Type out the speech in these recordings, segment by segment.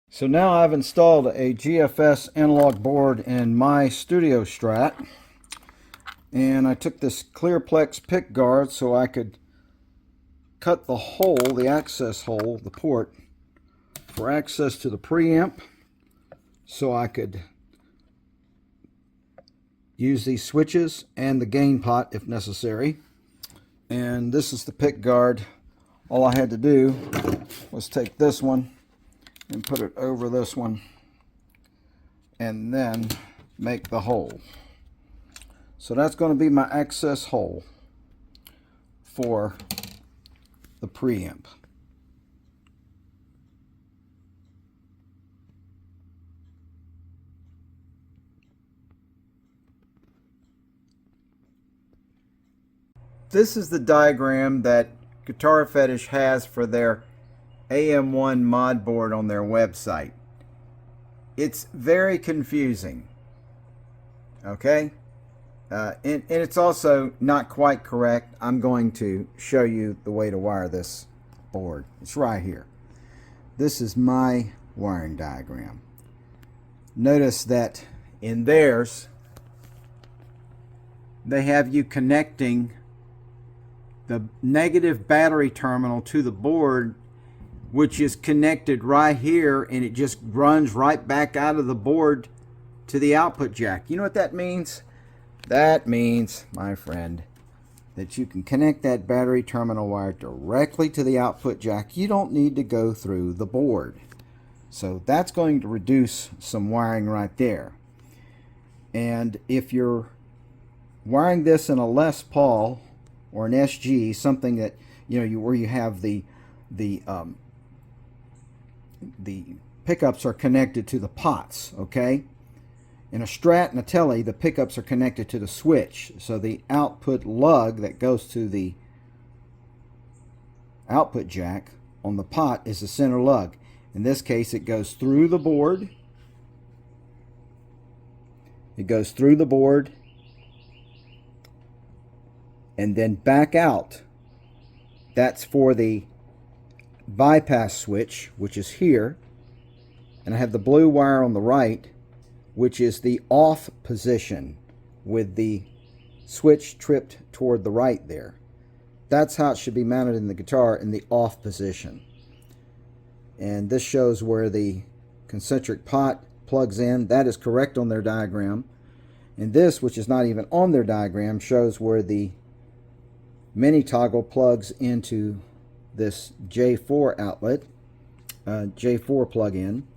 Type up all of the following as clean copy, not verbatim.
So now I've installed a GFS analog board in my studio Strat, and I took this Clearplex pick guard so I could cut the hole, the access hole, the port for access to the preamp, so I could use these switches and the gain pot if necessary. And this is the pick guard. All I had to do was take this one and put it over this one and then make the hole. So that's going to be my access hole for the preamp. This is the diagram that Guitar Fetish has for their AM1 mod board on their website. It's very confusing, okay? And it's also not quite correct. I'm going to show you the way to wire this board. It's right here. This is my wiring diagram. Notice that in theirs, they have you connecting the negative battery terminal to the board, which is connected right here, and it just runs right back out of the board to the output jack. You know what that means? That means, my friend, that you can connect that battery terminal wire directly to the output jack. You don't need to go through the board. So that's going to reduce some wiring right there. And if you're wiring this in a Les Paul or an SG, something that where you have the pickups are connected to the pots, okay? In a Strat and a Tele, the pickups are connected to the switch, so the output lug that goes to the output jack on the pot is the center lug. In this case, it goes through the board. It goes through the board and then back out. That's for the bypass switch, which is here. And I have the blue wire on the right, which is the off position with the switch tripped toward the right there. That's how it should be mounted in the guitar, in the off position. And this shows where the concentric pot plugs in. That is correct on their diagram. And this, which is not even on their diagram, shows where the mini toggle plugs into this J4 outlet, J4 plug-in.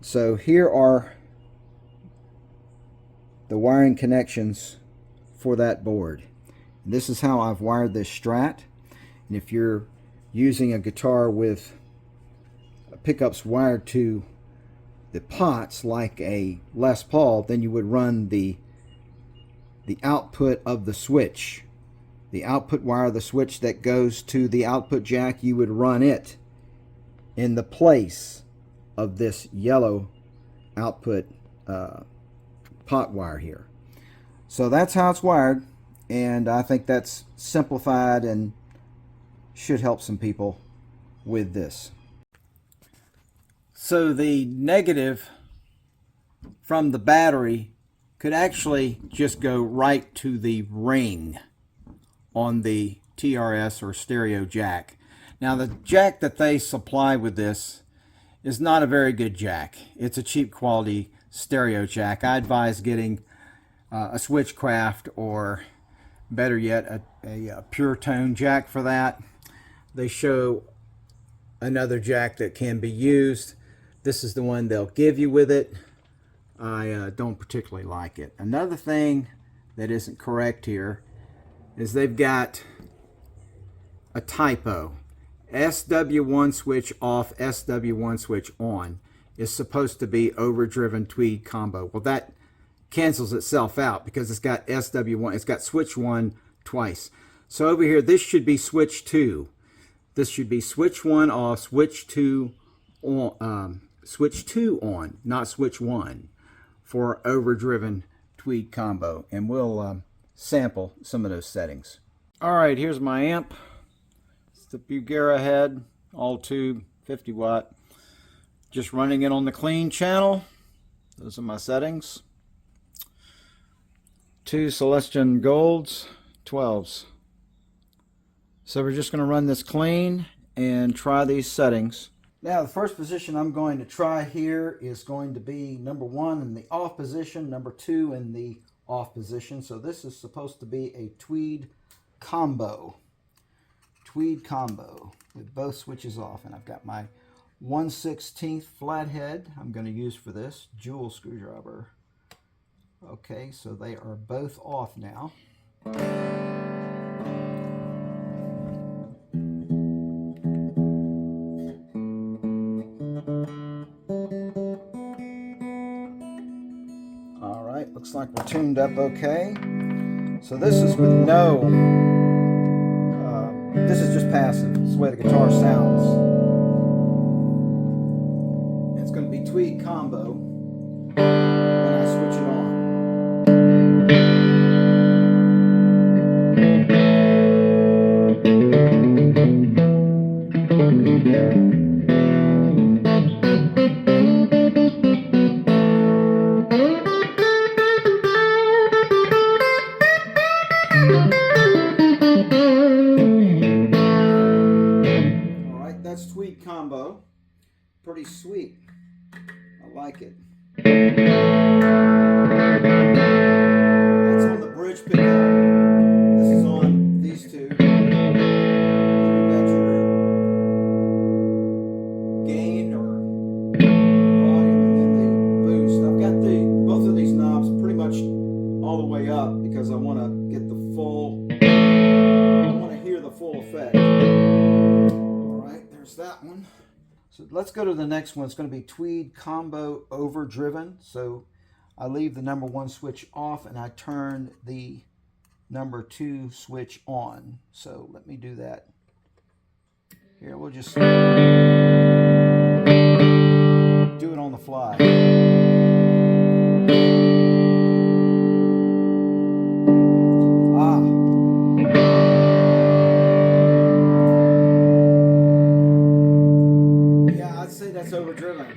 So here are the wiring connections for that board. This is how I've wired this Strat. And if you're using a guitar with pickups wired to the pots like a Les Paul, then you would run the output of the switch. The output wire of the switch that goes to the output jack, you would run it in the place of this yellow output pot wire here. So that's how it's wired, and I think that's simplified and should help some people with this. So the negative from the battery could actually just go right to the ring on the TRS or stereo jack. Now the jack that they supply with this is not a very good jack. It's a cheap quality stereo jack. I advise getting a Switchcraft, or better yet a pure tone jack for that. They show another jack that can be used. This is the one they'll give you with it. I don't particularly like it. Another thing that isn't correct here is they've got a typo. SW1 switch off, SW1 switch on is supposed to be overdriven Tweed combo. Well, that cancels itself out because it's got SW1, it's got switch 1 twice. So over here, this should be switch 2. This should be switch 1 off, switch 2 on, not switch 1 for overdriven Tweed combo. And we'll sample some of those settings. All right, here's my amp. It's the Bugera head, all tube, 50 watt. Just running it on the clean channel. Those are my settings. 2 Celestian Golds, 12s. So we're just going to run this clean and try these settings. Now the first position I'm going to try here is going to be number 1 in the off position, number 2 in the off position. So this is supposed to be a tweed combo. Tweed combo with both switches off. And I've got my 1/16 flathead I'm going to use for this jewel screwdriver. Okay, so they are both off now. All right, looks like we're tuned up okay. So this is with no, this is just passive. It's the way the guitar sounds. It's going to be tweed combo when I switch it on. Alright, that's tweed combo. Pretty sweet. I like it. That's on the bridge pickup. This is on these two. Then you've got your gain or volume and then the boost. I've got both of these knobs pretty much all the way up because I want to get the full, I want to hear the full effect. Alright, there's that one. So let's go to the next one. It's going to be tweed combo overdriven. So I leave the number 1 switch off and I turn the number 2 switch on. So let me do that. Here, we'll just do it on the fly. Overdriven.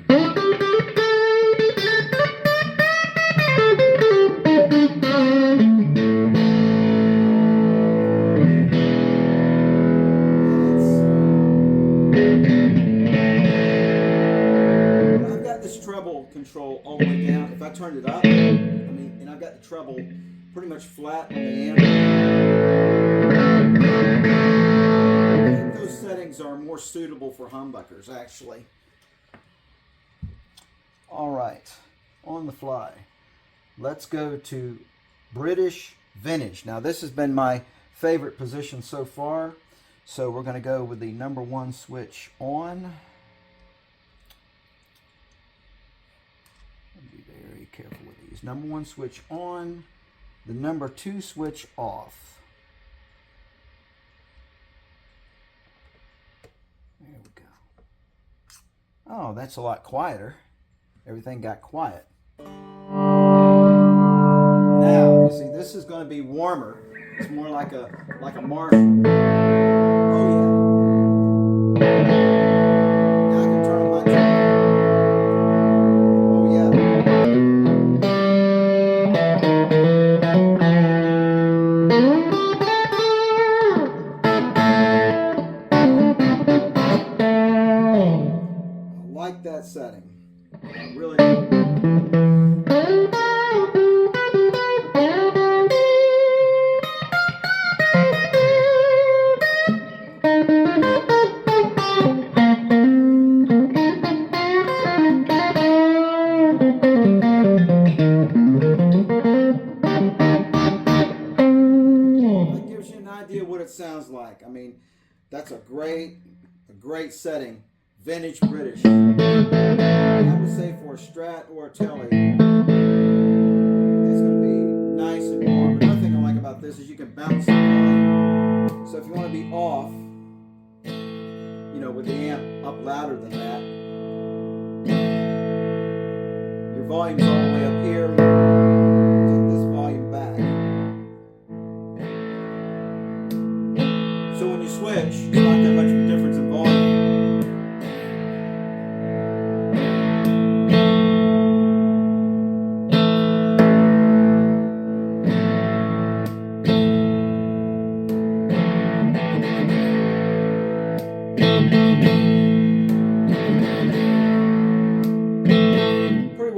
I've got this treble control all the way down. If I turned it up, and I've got the treble pretty much flat on the amp. I think those settings are more suitable for humbuckers, actually. All right, on the fly. Let's go to British Vintage. Now this has been my favorite position so far. So we're going to go with the number 1 switch on. Be very careful with these. Number 1 switch on, the number 2 switch off. There we go. Oh, that's a lot quieter. Everything got quiet. Now, you see, this is going to be warmer. It's more like a Marshall. Oh yeah. Now I can turn on my tone. Oh yeah. I like that setting. Really. That gives you an idea what it sounds like. I mean, that's a great great setting. Vintage British. I would say for a Strat or a Tele, it's going to be nice and warm. Another thing I like about this is you can bounce the volume. So if you want to be off, you know, with the amp up louder than that, your volume's all the way up here. Take this volume back. So when you switch, it's not that much of a difference in volume.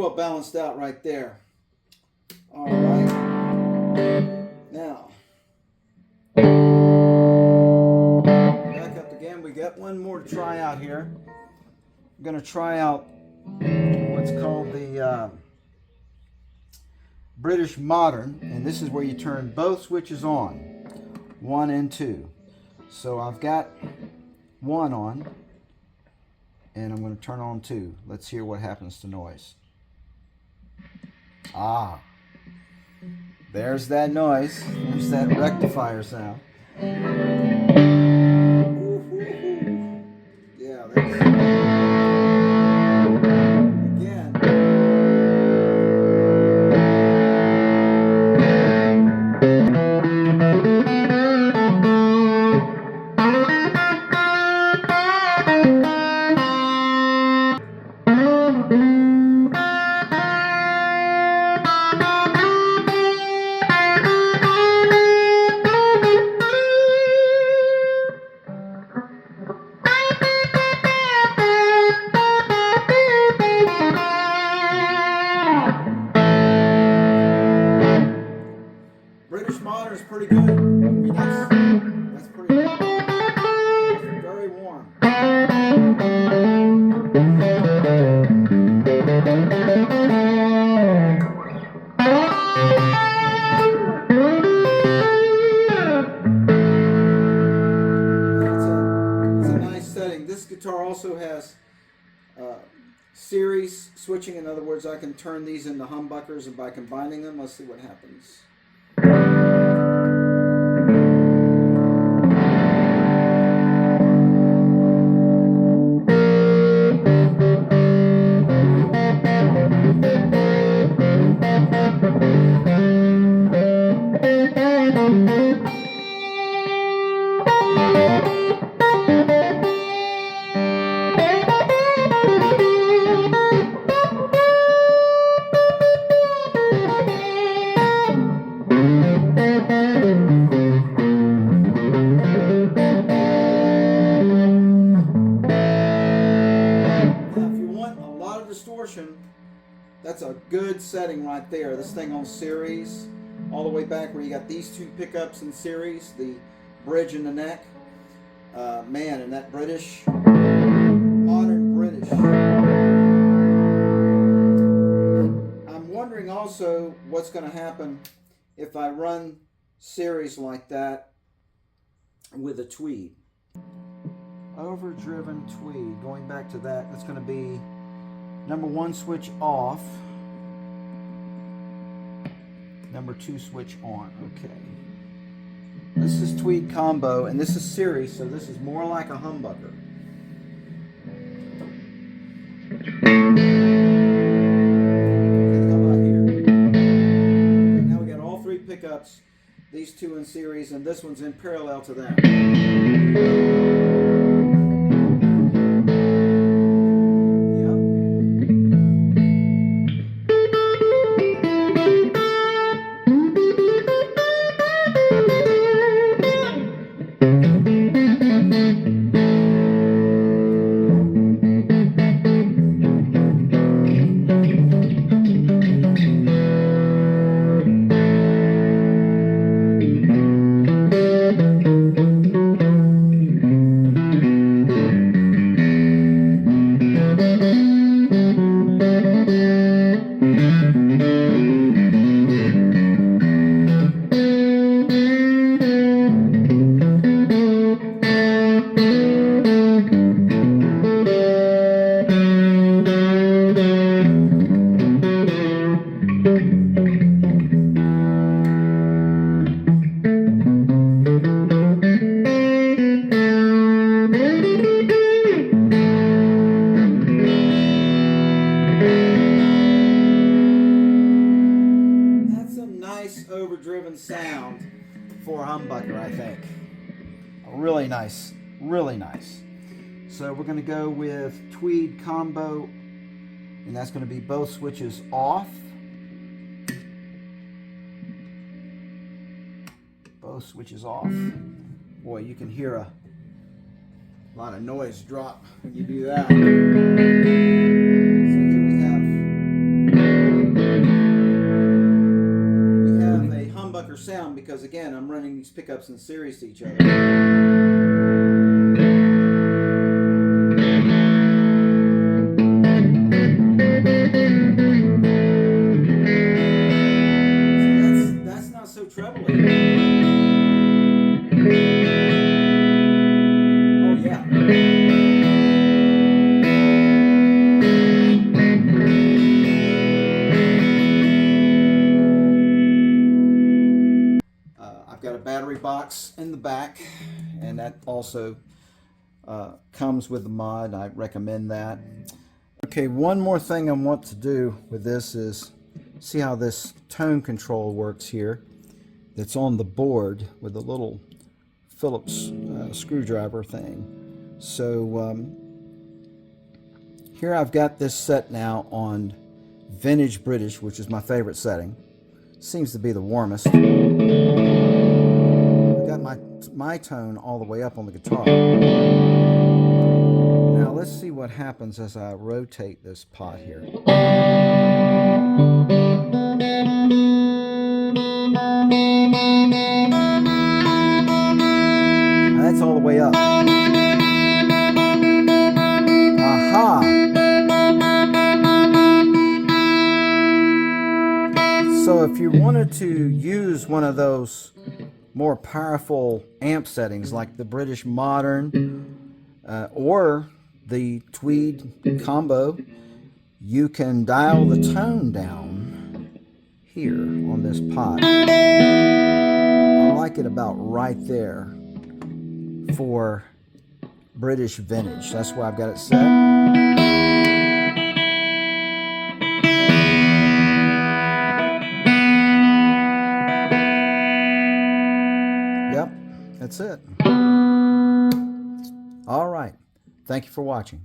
all balanced out right there. All right. Now, back up again. We got one more to try out here. I'm going to try out what's called the British Modern, and this is where you turn both switches on, 1 and 2. So I've got 1 on, and I'm going to turn on 2. Let's hear what happens to noise. Ah, there's that noise. There's that rectifier sound. Yeah, that's again. British Modern is pretty good. I mean, that's pretty good. It's very warm. It's a nice setting. This guitar also has series switching. In other words, I can turn these into humbuckers, and by combining them, let's see what happens. That's a good setting right there. This thing on series, all the way back where you got these two pickups in series, the bridge and the neck. Man, and that British, modern British. I'm wondering also what's going to happen if I run series like that with a Tweed. Overdriven Tweed, going back to that, that's going to be number 1 switch off, number 2 switch on. Okay. This is Tweed combo, and this is series, so this is more like a humbucker. Okay, how about here? Okay, now we got all 3 pickups, these 2 in series, and this one's in parallel to that. Overdriven sound for a humbucker, I think. Really nice, really nice. So we're going to go with Tweed combo, and that's going to be both switches off. Both switches off. Boy, you can hear a lot of noise drop when you do that. So here we have because again, I'm running these pickups in series to each other. So that's not so troubling. Oh yeah. I've got a battery box in the back, and that also comes with the mod. I recommend that. Okay, one more thing I want to do with this is see how this tone control works here. That's on the board with a little Phillips screwdriver thing. So here I've got this set now on Vintage British, which is my favorite setting. Seems to be the warmest. I've got my tone all the way up on the guitar. Now let's see what happens as I rotate this pot here. Now that's all the way up. Aha! So if you wanted to use one of those more powerful amp settings like the British Modern or the Tweed combo, you can dial the tone down here on this pot. I like it about right there for British Vintage. That's why I've got it set. Yep, that's it. All right. Thank you for watching.